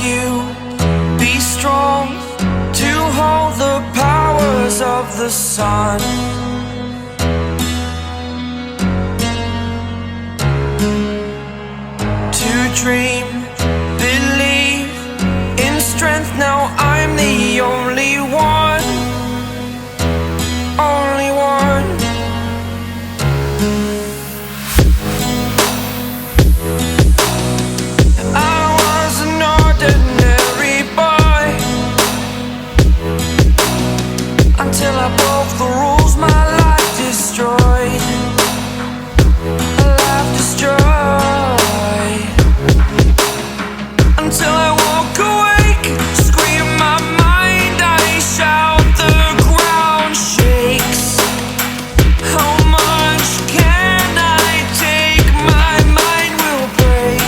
you be strong to hold the powers of the sun. To dream, believe in strength. Now I'm the only one, only one. I was an ordinary boy until I broke the rules, my life destroyed, a life destroyed. Until I walk awake, scream my mind, I shout, the ground shakes. How much can I take? My mind will break.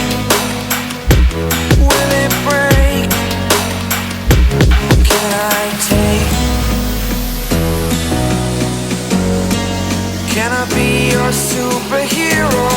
Will it break? What can I take? Can I be your superhero?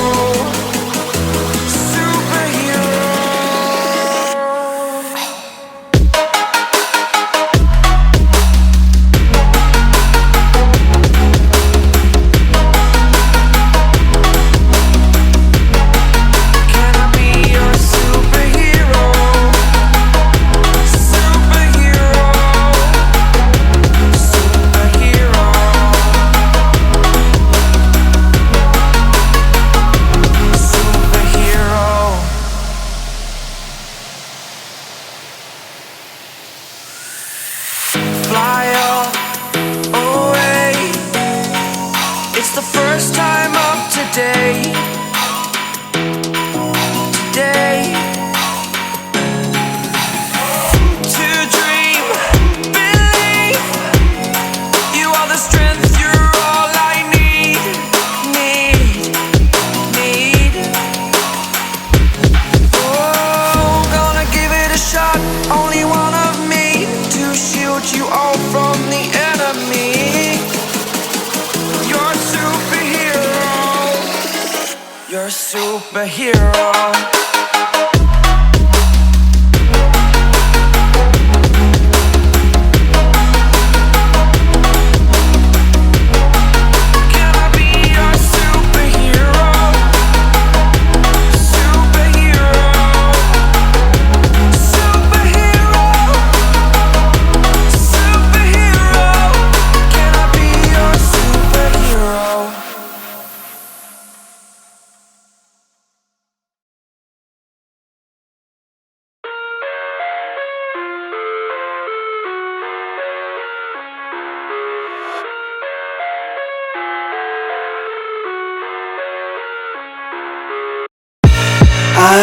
Superhero. I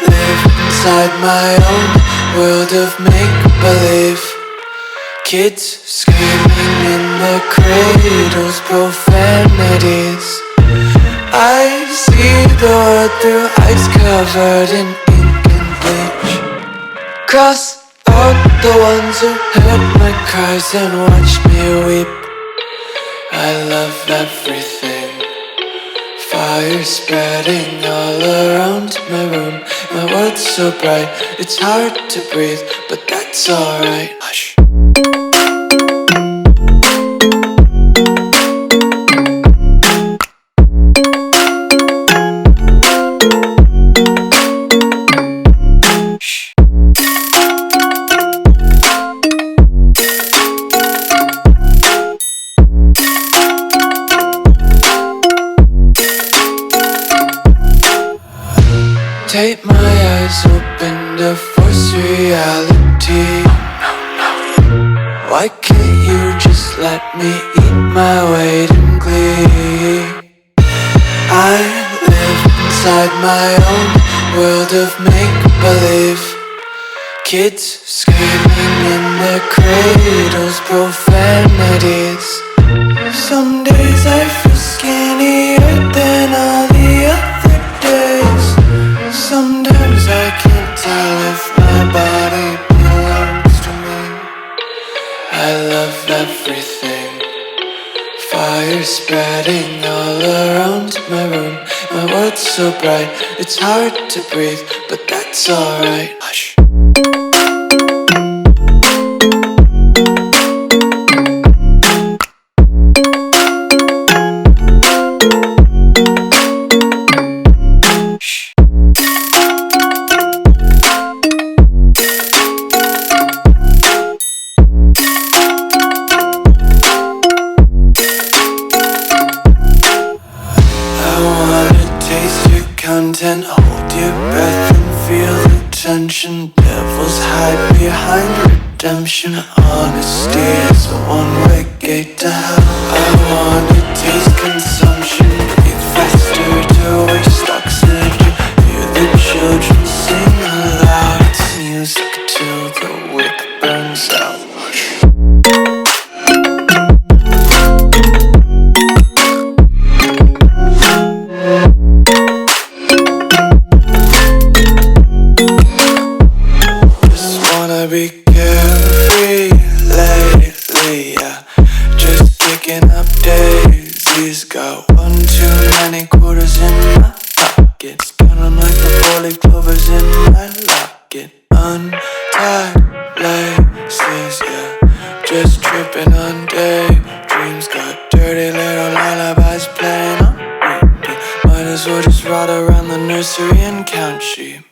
live inside my own world of make-believe. Kids screaming in the cradles, profanities. I see the world through eyes covered in ink and bleach. Cross out the ones who heard my cries and watched me weep. I love everything. Fire spreading all around my room. My world's so bright, it's hard to breathe, but that's alright. Hush. Tape my eyes open to force reality. Why can't you just let me eat my weight in glee? I live inside my own world of make-believe. Kids screaming in their cradles, profanities. Some days I feel skinnier than all the other days. Sometimes I can't tell if my body belongs to me. I love everything. Fire spreading all around my room. My world's so bright, it's hard to breathe, but that's alright. Hush. devils hide behind redemption. Honesty is a one-way gate to hell. I wanna taste consumption, breathe faster to waste oxygen. Hear the children sing aloud. It's music till the wick burns out. Be carefree lately, yeah. Just picking up daisies. Got one too many quarters in my pockets. Count 'em like the four-leaf clovers in my locket. Untied laces, yeah. Just tripping on daydreams. Got dirty little lullabies playing on repeat. Might as well just ride around the nursery and count sheep.